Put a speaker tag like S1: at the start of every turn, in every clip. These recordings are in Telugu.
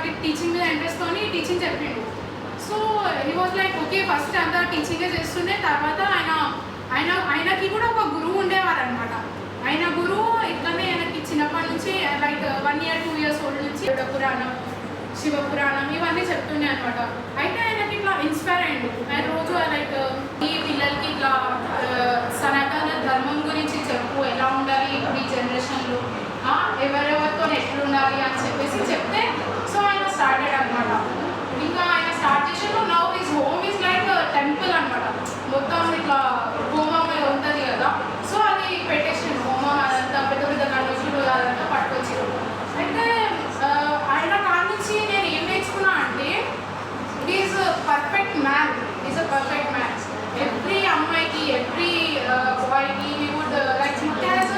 S1: నాకు టీచింగ్ మీద ఇంట్రెస్ట్ తోని టీచింగ్ చెప్పిండు. So he was like okay first అంతా టీచింగే చేస్తుండే. తర్వాత ఆయనకి కూడా ఒక గురువు ఉండేవారు అనమాట. ఆయన గురువు ఇట్లనే ఆయనకి చిన్నప్పటి నుంచి లైక్ 1 year 2 years ఓల్డ్ నుంచి పురాణం, శివపురాణం ఇవన్నీ చెప్తుండే అనమాట. అయితే ఆయనకి ఇట్లా ఇన్స్పైర్ అయ్యిండు. ఆయన రోజు లైక్ ఈ పిల్లలకి ఇట్లా సనాతన ధర్మం గురించి చెప్పు, ఎలా ఉండాలి ఇప్పుడు ఈ జనరేషన్లో, ఎవరెవరితో ఎట్లుండాలి అని చెప్పేసి చెప్తే సో ఆయన స్టార్టెడ్ అనమాట. ఇంకా ఆయన స్టార్ట్ చేసిన now his home is like temple అనమాట. మొత్తం ఇట్లా హోమం ఉంటుంది కదా, సో అది పెట్టేసిండు. హోమం అదంతా పెద్ద పెద్ద గణేశుడు అదంతా పట్టుకొచ్చారు. అయితే ఆయన కాడ నుంచి నేను ఏం నేర్చుకున్నా అంటే is perfect man, is a perfect man. Every అమ్మాయికి ఎవ్రీ బాయ్కి he would like look as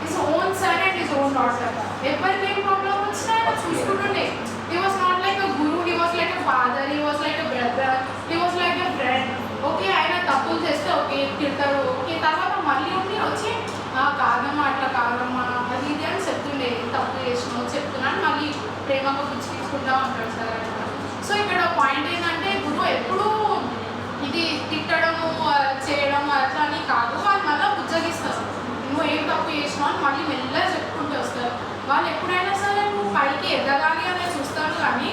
S1: his own son and his own daughter. ఎవరికి ఏం ప్రాబ్లం వచ్చినా ఆయన చూసుకుంటుండే. He was not like a guru, he was like a father, he was like a brother, he was like a friend. Okay ఆయన తప్పులు చేస్తే ఓకే తిడతారు, ఓకే తర్వాత మళ్ళీ వచ్చి కాదమ్మా అట్లా కాదమ్మా అది ఇది అని చెప్తుండే. తప్పు చేసినావు చెప్తున్నాను మళ్ళీ ప్రేమగా పిచ్చి తీసుకుంటా ఉంటాడు సార్. సో ఇక్కడ పాయింట్ ఏంటంటే గురువు ఎప్పుడూ ఇది తిట్టడము చేయడం అట్లా అని కాదు, వాళ్ళు మళ్ళీ బుజ్జగిస్తారు. నువ్వు ఏం తప్పు చేసినావు అని మళ్ళీ మెల్లగా చెప్పుకుంటూ వస్తారు. వాళ్ళు ఎప్పుడైనా సరే నువ్వు పైకి ఎదగాలి అనే చూస్తారు, కానీ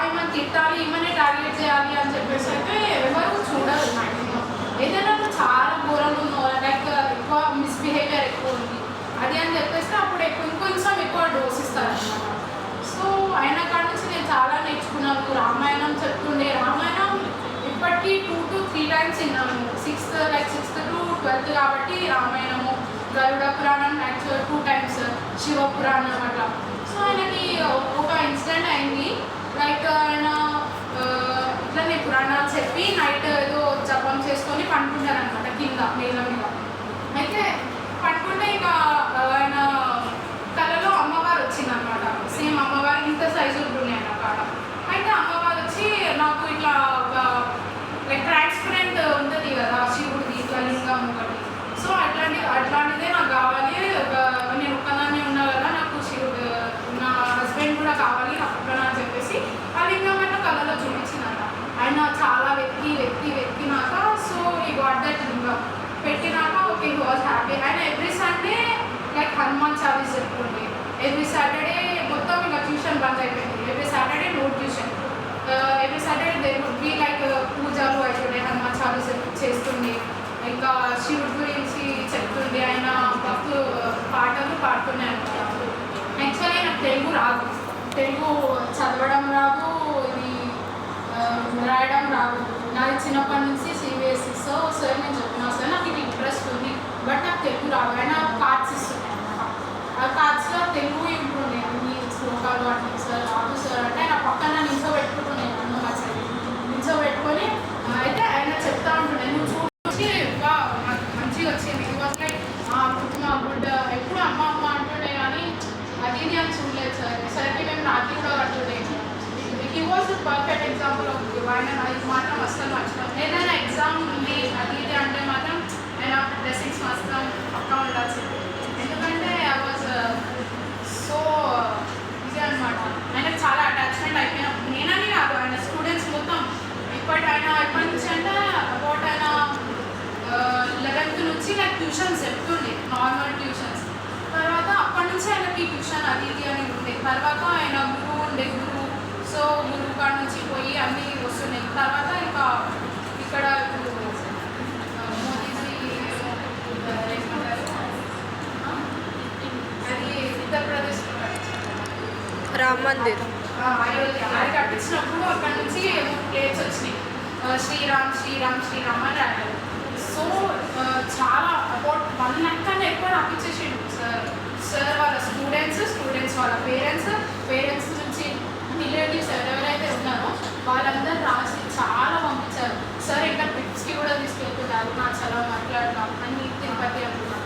S1: ఏమైనా తిట్టాలి ఏమైనా టార్గెట్ చేయాలి అని చెప్పేసి అయితే ఎవరు చూడరు మ్యాక్సిమం. ఏదైనా నువ్వు చాలా ఘోరంగా ఉన్నావు లైక్ ఎక్కువ మిస్బిహేవియర్ ఎక్కువ ఉంది అది అని చెప్పేస్తే అప్పుడు ఇంకొంచెం ఎక్కువ డోస్ ఇస్తారు అన్నమాట. సో ఆయన కాడ నుంచి నేను చాలా నేర్చుకున్నాను. రామాయణం చెప్తుండే, రామాయణం ఇప్పటికీ 2 to 3 times విన్నాను. 6th to 12th కాబట్టి రామాయణము, గరుడ పురాణం యాక్చువల్ 2 times, శివపురాణం అట్లా. సో ఆయనకి ఒక ఇన్సిడెంట్ అయింది. లైక్ ఆయన ఇట్లనే పురాణాలు చెప్పి నైట్ ఏదో జపం చేసుకొని పండుకుంటారు అనమాట కింద నేల మీద. అయితే పడుకుంటే ఇక ఆయన కళలో అమ్మవారు వచ్చిందనమాట. సేమ్ అమ్మవారు ఇంత సైజు ఉంటున్నాయి ఆయన కాడ. అయితే అమ్మవారు వచ్చి నాకు ఇట్లా ఒక లైక్ ట్రాన్స్పరెంట్ ఉంటుంది కదా శివుడిది ఇట్లా లింగం ఒకటి, సో అట్లాంటిదే నాకు కావాలి. నేను ఒక్కదాన్ని ఉన్నా కదా, నాకు శివుడు నా హస్బెండ్ కూడా కావాలి నా పక్కన అని చెప్పేసి ఆ లింగం అయినా కళలో చూపించిందట. ఆయన చాలా వెతికినాక సో ఈ గాట్ దట్ లింగం పెట్టినాక ఓకే హీ వాజ్ హ్యాపీ. ఆయన every Sunday like Hanuman Chalisa చెప్తుండే. ఎవ్రీ సాటర్డే మొత్తం ఇంకా ట్యూషన్ బంద్ అయిపోయింది. Every Saturday no tuition. Every Saturday they would be like పూజలు అవుతుండే, హనుమాన్ చాలీస్ చేస్తుండే, ఇంకా శివుడి గురించి చెప్తుండే. ఆయన భక్తులు పాటలు పాడుతున్నాయి అనమాట. యాక్చువల్లీ నాకు తెలుగు రాదు, తెలుగు చదవడం రాదు, ఇది రాయడం రాదు. నాది చిన్నప్పటి నుంచి CBSE. సో సార్ నేను చెప్పిన సార్ నాకు ఇది ఇంట్రెస్ట్ ఉంది బట్ నాకు తెలుగు రాదు. ఆయన కార్డ్స్ ఇస్తున్నాయి అనమాట. ఆ కార్డ్స్లో తెలుగు ఉంటుండే అన్ని శ్లోకాలు అంటే సార్ రాదు సార్ అంటే ఆయన పక్కన నిల్చోబెట్టుకుంటుండే, నన్ను మా సైడ్ నిల్చోబెట్టుకొని అయితే ఆయన చెప్తా ఉంటుండే నువ్వు చూసి ఇంకా మంచిగా వచ్చింది. ఇది వాజ్ లైక్ పుట్టిన గుడ్ ఎప్పుడు అమ్మ అమ్మ అంటుండే కానీ అది ఇది అని చూడలేదు సార్. సరికి మేము రాత్రి కూడా కట్టుండే. He was the perfect example of guru. ఆయన ఇది మాత్రం అస్సలు మర్చిపోతాం. ఏదైనా ఎగ్జామ్ ఉంది అది ఇది అంటే మాత్రం ఆయన బ్లెస్సింగ్స్ మాత్రం పక్కా ఉండాల్సింది. ఎందుకంటే ఐ వాజ్ సో ఇది అనమాట. ఆయనకు చాలా అటాచ్మెంట్ అయిపోయినప్పుడు నేనని కాదు, ఆయన స్టూడెంట్స్ మొత్తం ఎప్పటి నుంచి అంటే అబౌట్ ఆయన 11th నుంచి నాకు ట్యూషన్స్ చెప్తుండే, నార్మల్ ట్యూషన్స్. తర్వాత అప్పటి నుంచి ఆయనకి ట్యూషన్ అది ఇది అని ఉండే. తర్వాత ఆయన గురువు ఉండే, గురువు సో గురువు కాడ నుంచి పోయి అన్నీ వస్తున్నాయి. తర్వాత ఇంకా ఇక్కడ మోదీజీ అది ఉత్తరప్రదేశ్లో
S2: రామ్ మందిర్
S1: అది కట్టించినప్పుడు అక్కడ నుంచి ప్లేట్స్ వచ్చినాయి. శ్రీరామ్ అని రాయాలి. సో చాలా అబౌట్ 1 lakh కన్నా ఎక్కువ రాపించేసిండు సార్ వాళ్ళ స్టూడెంట్స్ వాళ్ళ పేరెంట్స్ నుంచి రిలేటివ్స్ ఎవరెవరైతే ఉన్నారో వాళ్ళందరూ రాసి చాలా పంపించారు. సార్ ఇంకా ట్రిప్స్కి కూడా తీసుకెళ్తున్నారు, అరుణాచలం మాట్లాడదాం అని తిరుపతి అనుకున్నాను.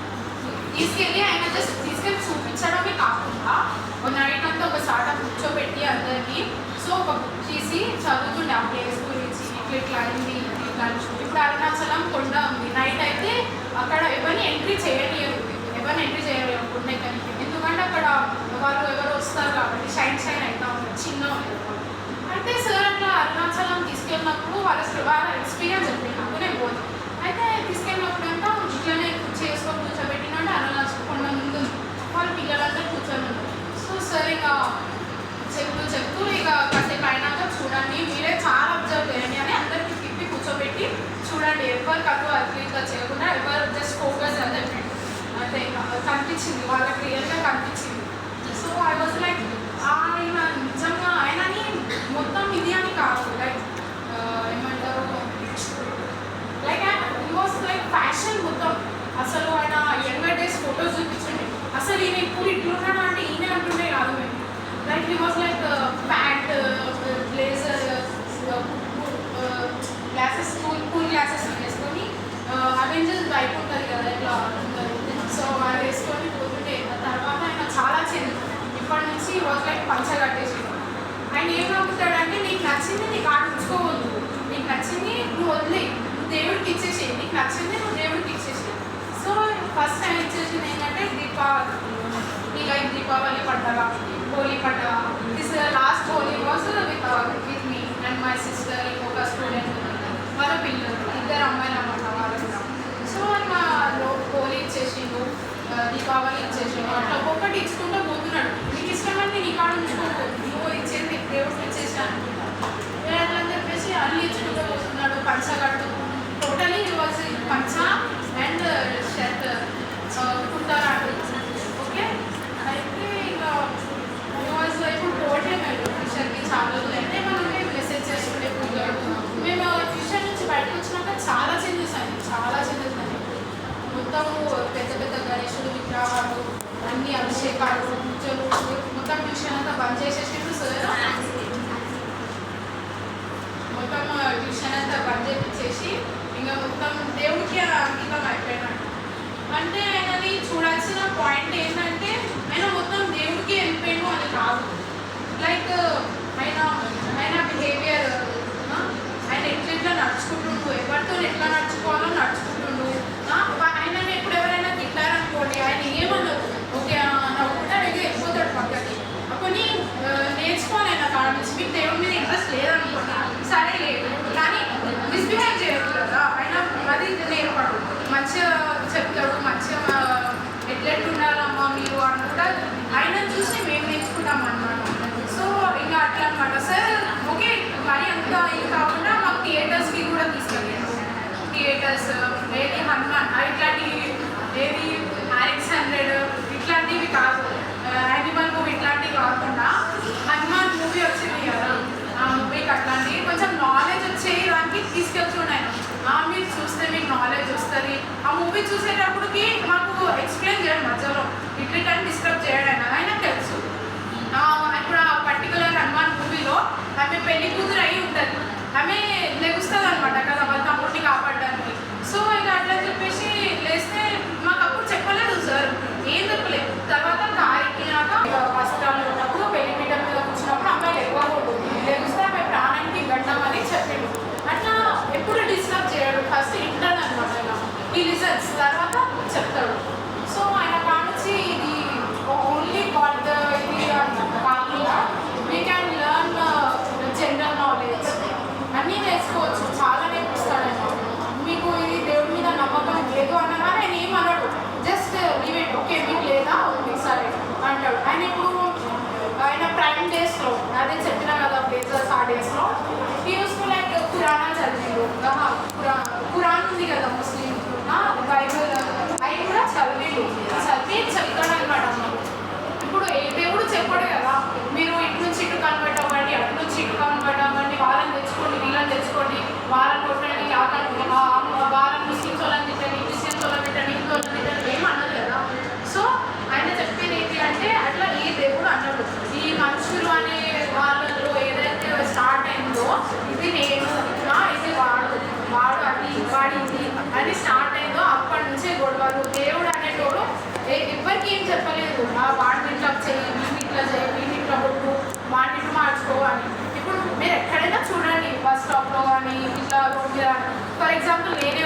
S1: తీసుకెళ్ళి ఆయన జస్ట్ తీసుకెళ్ళి చూపించడమే కాకుండా నైట్ అంతా ఒక సాట కూర్చోబెట్టి అందరికీ సో ఒక బుక్ తీసి చదువుతుండే ఆ ప్లేస్ గురించి. ఇట్లా అయింది ఇప్పుడు అరుణాచలం కొండ ఉంది. నైట్ అయితే అక్కడ ఎవరిని ఎంట్రీ చేయలేరు కొండ ఎక్కడికి. ఎందుకంటే అక్కడ వాళ్ళు ఎవరు వస్తారు కాబట్టి షైన్ అవుతా ఉంటుంది, చిన్న ఉంటుంది. మీరే చాలా అబ్జర్వ్ చేయండి అని అందరికి తిప్పి కూర్చోబెట్టి చూడండి, ఎవరు కట్టు అట్లీట్గా చేయకుండా ఎవరు జస్ట్ ఫోకస్ అని చెప్పండి. అంటే కనిపించింది వాళ్ళకి క్లియర్గా కనిపించింది. సో ఐ వాజ్ లైక్ ఆయన నిజంగా ఆయనని మొత్తం ఇది అని కాదు, లైక్ ఏమంటారు, like he was like fashion మొత్తం. అసలు ఆయన యంగర్ డేస్ ఫొటోస్ చూపించండి, అసలు ఈయన ఇప్పుడు ఇట్లున్నాడు అంటే ఈయన అంటుండే కాదు మేము. Like he was like pant, blazer, glasses, cool glasses వేసుకొని అవెంజర్స్ బైక్ ఉంటుంది కదా ఇట్లా ఉంటుంది. సో అది వేసుకొని పోతుంటే తర్వాత ఆయన చాలా చేంజ్. ఇప్పటి నుంచి వాజ్ లైక్ పంచ కట్టేసి ఆయన ఏం నమ్ముతాడంటే నీకు నచ్చింది నీకు ఆడించుకోవద్దు, నీకు నచ్చింది నువ్వు వదిలే, నువ్వు దేవుడికి ఇచ్చేసి, నీకు నచ్చింది నువ్వు దేవుడికి ఇచ్చేసి. సో ఫస్ట్ టైం ఇచ్చేసింది ఏంటంటే దీపావళి. లైక్ దీపావళి పండగ, హోలీ పండగ. This last Holi was with me and my sister, ఇంకొక స్టూడెంట్, వాళ్ళ పిల్లలు, ఇద్దరు అమ్మాయిలు అన్నమాట వాళ్ళు కూడా. సో ఇంకా హోలీ ఇచ్చేసిండు, దీపావళి ఇచ్చేసిండు, అట్లా ఒక్కొక్కటి ఇచ్చుకుంటూ పోతున్నాడు. నీకు ఇష్టమైంది నీ కాడ ఉంచుకోకు, నువ్వు ఇచ్చేది దేవుడికి ఇచ్చేసాను అని చెప్పేసి అన్ని ఇచ్చుకుంటూ పోతున్నాడు. పంచ కట్టు టోటలీ వాజ్ పంచ అండ్ షర్ట్ కుట్టారాడు. ఓకే, అయితే ఇంకా వాజ్ ఇప్పుడు పోవట్లేదు ట్యూషన్కి చాలా రోజులు. అయితే మనం మెసేజ్ చేసుకుంటే పోతాడు. మేము ట్యూషన్ నుంచి బయటకు వచ్చినాక చాలా చేంజెస్ అయ్యాయి, చాలా చేంజెస్ అయ్యాయి. మొత్తము పెద్ద పెద్ద గణేశుడు విగ్రహాలు, అన్ని అభిషేకాలు, పూజలు, మొత్తం ట్యూషన్ అంతా బంద్ చేసేసిండు సార్. మొత్తం ట్యూషన్ అంతా బంద్ చేపించేసి ఇంకా మొత్తం దేవుడికి అంకితం అయిపోయినాడు. అంటే ఆయనని చూడాల్సిన పాయింట్ ఏంటంటే ఆయన మొత్తం దేవుడికి వెళ్ళిపోయాడు అని కాదు. లైక్ ఆయన బిహేవియర్, ఆయన ఎట్లా నడుచుకుంటుండు, ఎవరితో ఎట్లా నడుచుకోవాలో నడుచుకుంటుండు. ఆయనని ఎప్పుడు ఎవరైనా తిట్టారనుకోండి ఆయన ఏమన్నారు, ఓకే నవ్వుకుంటా వెళ్ళి వెళ్ళిపోతాడు పక్కకి. కొన్ని నేర్చుకోవాలి ఆయన కాడ నుంచి. మీకు దేవుడి మీద ఇంట్రెస్ట్ లేదనుకోండి, సరే లేదు కానీ మిస్బిహేవ్ చేయొచ్చు కదా, ఆయన అది నేర్పడు. మంచిగా చెప్తాడు, మంచిగా ఎట్లెట్టు ఉండాలమ్మా మీరు అని కూడా ఆయన చూసి మేము నేర్చుకుంటాం అన్నమాట. సో ఇంకా అట్లా అనమాట సార్. ఓకే, మరి అంత ఇది కాకుండా మాకు థియేటర్స్కి కూడా తీసుకెళ్ళాడు. థియేటర్స్ ఏది హనుమాన్ ఇట్లాంటివి, ఏది RX100 ఇట్లాంటివి కాదు, యానిమల్ మూవీ ఇట్లాంటివి కాకుండా హనుమాన్ మూవీ వచ్చింది కదా, ఆ మూవీకి అట్లాంటివి కొంచెం నాలెడ్జ్ వచ్చే దానికి తీసుకెళ్తున్నాయి. మీరు చూస్తే మీకు నాలెడ్జ్ వస్తుంది. ఆ మూవీ చూసేటప్పటికి మాకు ఎక్స్ప్లెయిన్ చేయడం మధ్యలో ఇట్లని డిస్టర్బ్ చేయడం ఆయన తెలుసు. ఇప్పుడు ఆ పర్టికులర్ హనుమాన్ మూవీలో ఆమె పెళ్లి కూతురు అయి ఉంటుంది, ఆమె లెగుస్తుంది అనమాట కదా వాళ్ళ తమ్ముడిని కాపాడడానికి. సో ఇంకా అట్లా చెప్పేసి లేస్తే మాకు అప్పుడు చెప్పలేదు సార్, ఏం చెప్పలేదు. తర్వాత కారు ఎక్కినాక హాస్పిటల్లో ఉన్నప్పుడు పెళ్లి పీట మీద కూర్చున్నప్పుడు అమ్మాయిలు ఎక్కువ లెగుస్తే ఆమె ప్రాణానికి గడ్డం అని చెప్పిండు. అట్లా ఎప్పుడు డిస్టర్బ్ చేయడు, ఫస్ట్ ఇంటర్ అనమాట. ఇలా ఈ లిజన్స్ తర్వాత చెప్తాడు. సో ఆయన కానించి ఇది ఓన్లీ గాడ్ ఇది కాకుండా we can learn general knowledge అన్నీ నేర్చుకోవచ్చు, చాలా నేర్పిస్తాడు. మీకు ఇది దేవుడి మీద నమ్మకం లేదు అన్నగా ఆయన ఏమన్నాడు, జస్ట్ ఈవెంట్ ఓకే మీకు లేదా ఓకే సరే అంటాడు. ఆయన ఇప్పుడు ఆయన ప్రైమ్ డేస్లో అదే చెప్పినా కదా బ్లేజర్స్ ఆ డేస్లో యూస్ఫు లైక్ ఖురానా చదివిండు. ఖురాన్ ఉంది కదా ముస్లిం బైబుల్, అవి కూడా చదివి చెప్తాడు అనమాట. ఇప్పుడు ఏ దేవుడు చెప్పాడు కదా మీరు ఇటు నుంచి ఇటు కన్వర్ట్ అవ్వండి, అటు నుంచి ఇటు కన్వర్ట్ అవ్వండి, వాళ్ళని తెచ్చుకోండి వీళ్ళని తెచ్చుకోండి, వాళ్ళని కొట్టండి, వాళ్ళని ముస్లిమ్స్ వాళ్ళని తిట్టండి, క్రిస్టియన్స్ వాళ్ళని తిట్టండి, హిందూ వాళ్ళని తిట్టండి ఏమన్నది కదా. సో ఆయన చెప్పేది ఏంటి అంటే అట్లా ఏ దేవుడు అన్నాడు. ఈ మనుషులు అనే వాళ్ళలో ఏదైతే స్టార్ట్ అయిందో ఇది నేను ఇది వాడు అది వాడింది అని స్టార్ట్ అయిందో అప్పటి నుంచే గొడవలు. దేవుడు అనేటోడు ఎవరికి ఏం చెప్పలేదు, వాడిని ఇట్లా చేయి, వీటిని ఇట్లా చేయి, వీటిని ఇట్లా కొట్టు, వాటిని ఇట్లా మార్చుకోవాలి. ఇప్పుడు మీరు ఎక్కడైనా చూడండి బస్ స్టాప్లో కానీ ఇట్లా రోడ్ మీద, ఫర్ ఎగ్జాంపుల్ నేనే